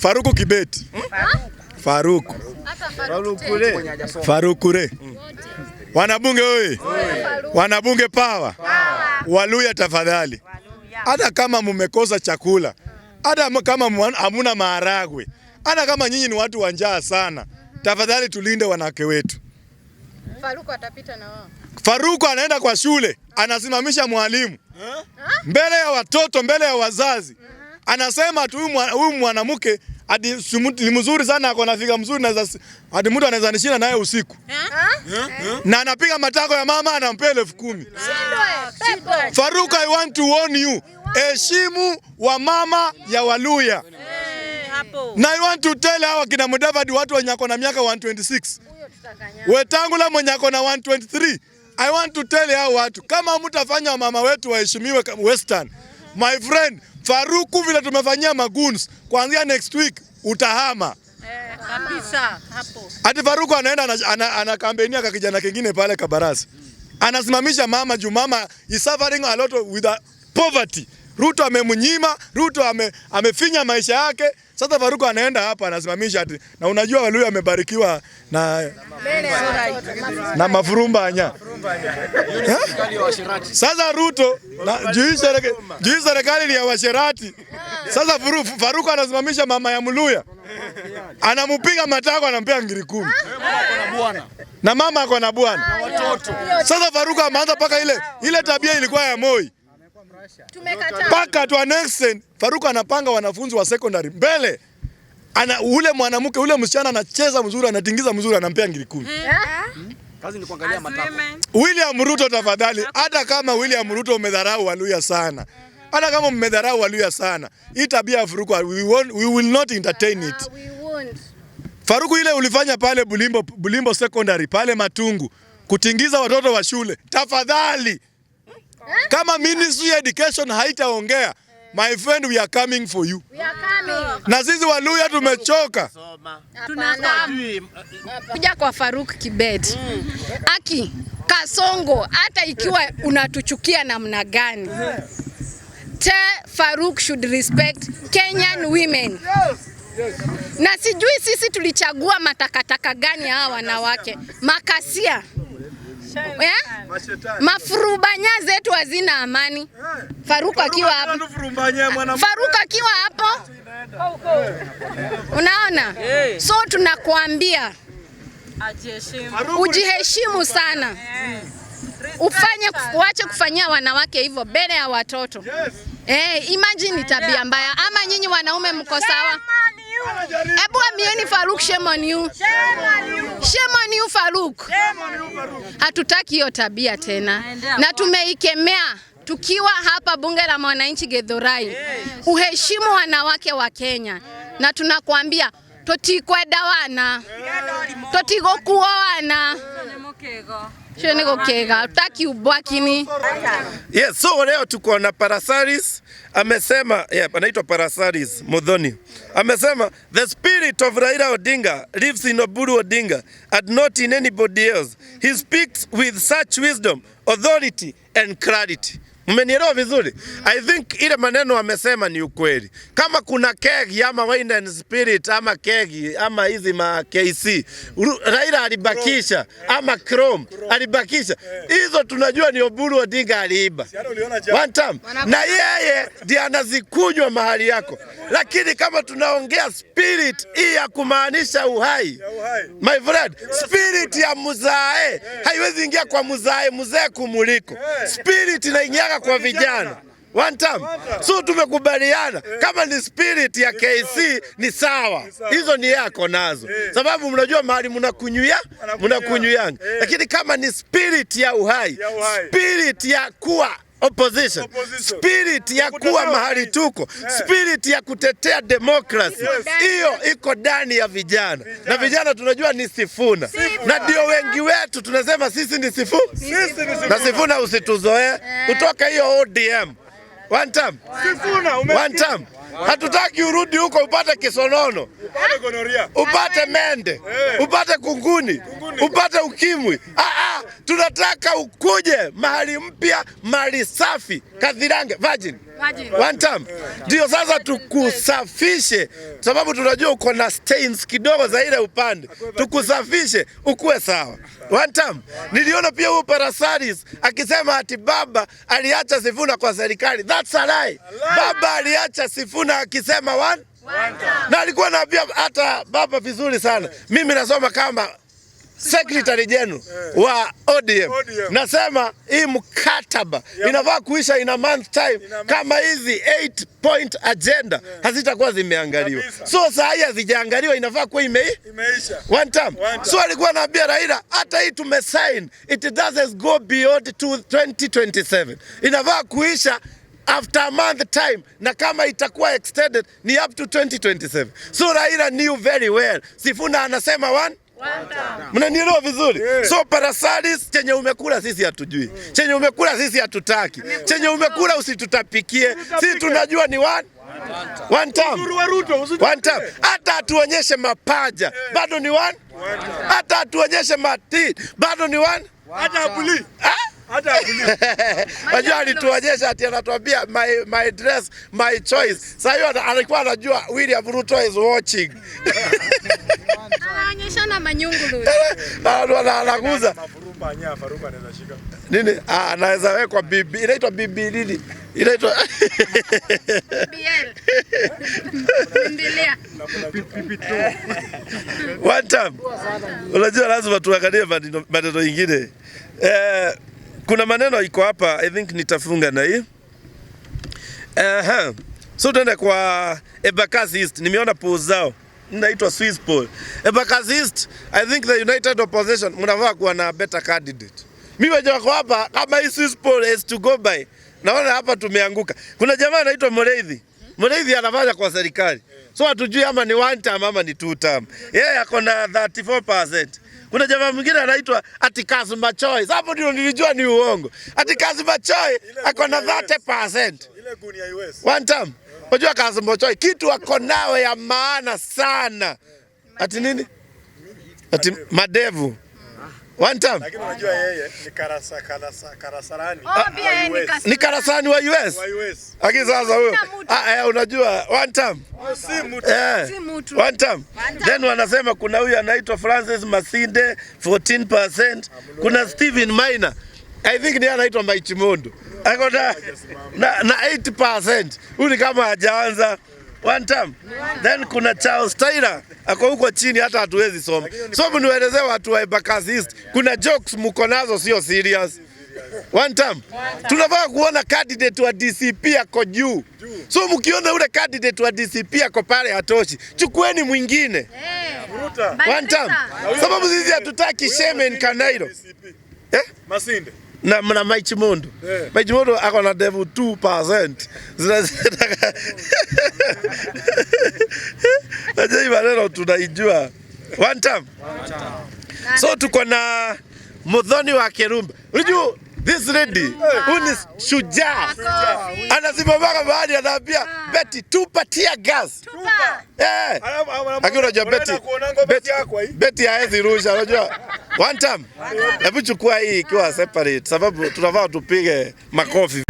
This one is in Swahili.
Faruku Kibet. Faruku. Farukure. Wanabunge oye. Wanabunge power. Waluya tafadhali. Hata kama mumekosa chakula, hata kama hamuna maharagwe, hata kama nyinyi ni watu wa njaa sana, tafadhali tulinde wanawake wetu. Faruku atapita na wao. Faruku anaenda kwa shule, anasimamisha mwalimu mbele ya watoto, mbele ya wazazi. Anasema tu huyu mwanamke hadi ni mzuri sana, ako na figa mzuri, na hadi mtu anaweza nishinda naye usiku. Na anapiga matako ya mama, anampea 10,000. Faruku, I want to warn you. Heshimu wa mama ya Waluya. Na I want to tell hawa kina Mudavadi, watu wenye wako na miaka 126. Wetangula mwenye wako na 123. I want to tell hao watu, kama mtafanya mama wetu waheshimiwe Western, my friend, Faruku vile tumefanyia maguns, kuanzia next week utahama. Kabisa hapo. Hadi Faruku anaenda ana kampenia kwa kijana kingine pale Kabarasi. Anasimamisha mama juu mama is suffering a lot with poverty. Ruto amemnyima, Ruto amefinya maisha yake. Sasa Faruku anaenda hapa anasimamisha ati, na unajua Waluya amebarikiwa na mafurumbanya. Sasa Ruto juu serikali ni ya washerati. Sasa Faruku anasimamisha mama ya Mluya, anamupiga matako, anampea 10,000. Na mama ako na bwana. Sasa Faruku ameanza paka ile tabia ilikuwa ya Moi. Paka to an extent, Faruku anapanga wanafunzi wa secondary mbele. Ule mwanamke, ule msichana anacheza mzuri, anatingiza mzuri, anampea 10,000. Kazi ni kuangalia matako. William Ruto tafadhali, hata kama William Ruto umedharau Waluya sana, hata kama umedharau Waluya sana, hii tabia ya Faruku we will not entertain it. Faruku, ile ulifanya pale Bulimbo secondary pale Matungu, kutingiza watoto wa shule, tafadhali, kama Ministry of Education haitaongea, my friend, we are coming for you. We are coming. Na sisi Waluya tumechoka. Kuja kwa Faruku Kibet. Aki Kasongo, hata ikiwa unatuchukia namna gani, Faruku should respect Kenyan women. Na sijui sisi tulichagua matakataka gani hawa wanawake. Makasia. Mafurubanya zetu hazina amani. Faruku akiwa hapo. Faruku akiwa hapo. Unaona? So tunakuambia ujiheshimu sana. Uache kufanyia wanawake hivyo mbele ya watoto. Imagine tabia mbaya. Ama nyinyi wanaume mko sawa? Ebu amieni Faruku, shame on you. Shame on you Faruku. Hatutaki hiyo tabia tena. Na tumeikemea tukiwa hapa bunge la mwananchi Githurai. Uheshimu wanawake wa Kenya. Na tunakuambia totikwenda wana. Totigokuoana. Utaki ubwakini. Yes, so leo tuko na Parasaris. Amesema, anaitwa Parasaris Modhoni. Amesema the spirit of Raila Odinga lives in Oburu Odinga and not in anybody else. He speaks with such wisdom, authority and clarity. Mmenielewa vizuri? I think ile maneno amesema ni ukweli. Kama kuna kegi ama wine and spirit ama kegi ama hizi ma KC, Raila alibakisha ama Chrome alibakisha. Hizo tunajua ni Oburu Odinga aliiba. One time. Na yeye ndiye anazikunywa mahali yako. Lakini kama tunaongea spirit hii ya kumaanisha uhai, my friend, spirit ya muzae haiwezi ingia kwa muzae, mzee kumuliko. Spirit inaingia kwa vijana. One time. So tumekubaliana kama ni spirit ya KC ni sawa. Hizo ni yako nazo. Sababu mnajua mahali mnakunywanga. Lakini kama ni spirit ya uhai, spirit ya kuwa opposition, spirit ya kuwa mahali tuko, spirit ya kutetea democracy, hiyo iko ndani ya vijana. Na vijana tunajua ni Sifuna. Na ndio wengi wetu tunasema sisi ni Sifuna. Na Sifuna usituzoe. Kutoka hiyo ODM. One time. Sifuna one time. Hatutaki urudi huko upate kisonono, upate gonoria, upate mende, upate kunguni, upate ukimwi. Tunataka ukuje mahali mpya, mahali safi, Kathirange, Virgin. One time. Ndio sasa tukusafishe, sababu tunajua uko na stains kidogo za ile upande. Tukusafishe ukuwe sawa. One time. Niliona pia huyo Parasaris akisema ati baba aliacha Sifuna kwa serikali. That's a lie. Baba aliacha Sifuna akisema one time. Na alikuwa anaambia hata baba vizuri sana. Mimi nasoma kama Secretary General wa ODM. Nasema hii mkataba inafaa kuisha in a month time kama hizi 8-point agenda hazitakuwa zimeangaliwa. So saa hii hazijaangaliwa inafaa kuwa imeisha. One time. So alikuwa anaambia Raila hata hii tumesign it doesn't go beyond to 2027. Inafaa kuisha after a month time na kama itakuwa extended ni up to 2027. So Raila knew very well. Sifuna anasema one time. Mnanielewa vizuri? So Parasaris chenye umekula sisi hatujui. Chenye umekula sisi hatutaki. Chenye umekula usitutapikie. Sisi tunajua ni one time. One time. Hata atuonyeshe mapaja bado ni one. Hata atuonyeshe mati bado ni one. Hata abuli. Wajua alituonyesha ati anatuambia my dress my choice. Sasa hiyo alikuwa anajua William Ruto is watching. Anaonyeshana manyungu lulu. Anaguza. Farumba anaweza shika. Nini? Anaweza wekwa bibi. Inaitwa bibi nini? Inaitwa BL. Endelea. One time. Unajua lazima tuangalie maneno mengine. Kuna maneno iko hapa, I think nitafunga na hii. So tuende kwa Embakasi East. Nimeona polls zao. Inaitwa Swiss poll. Embakasi East, I think the United Opposition mnafaa kuwa na better candidate. Mimi wajua kwa hapa kama hii Swiss poll is to go by. Naona hapa tumeanguka. Kuna jamaa anaitwa Mureithi. Mureithi anafanya kwa serikali. So hatujui ama ni one time ama ni two time. Yeye ako na 34%. Kuna jamaa mwingine anaitwa Atikazu Machoi. Hapo ndio nilijua ni uongo. Atikazu Machoi ako na 30%. Ile gunia US. One time. Unajua Kazu Machoi kitu ako nawe ya maana sana. Ati nini? Ati madevu. One time. Lakini unajua yeye ni karasarani. Pia yeye ni karasani wa US. Lakini sasa huyo unajua one time. Si mtu. One time. Then wanasema kuna huyu anaitwa Francis Masinde 14%. Kuna Steven Maina. I think ni anaitwa Maichimondo. Ako na 8%. Huyu ni kama hajaanza. One time. Then kuna Charles Taylor ako huko chini hata hatuwezi soma. So mnielezee watu wa Embakasi East. Kuna jokes mko nazo sio serious. One time. Tunafaa kuona candidate wa DCP ako juu. So mkiona ule candidate wa DCP ako pale hatoshi, chukueni mwingine. One time. Sababu sisi hatutaki shame in Kanairo. Masinde. Na Maichimondo. Maichimondo ako na devil 2%. Najua maneno tunaijua. One time. So tuko na Muthoni wa Kirumba. Unajua this lady who is shujaa. Anasimama mahali anaambia Betty tupatia gas. Lakini unajua Betty haezi rusha unajua. One time. Hebu chukua hii ikiwa separate sababu tunafaa tupige makofi.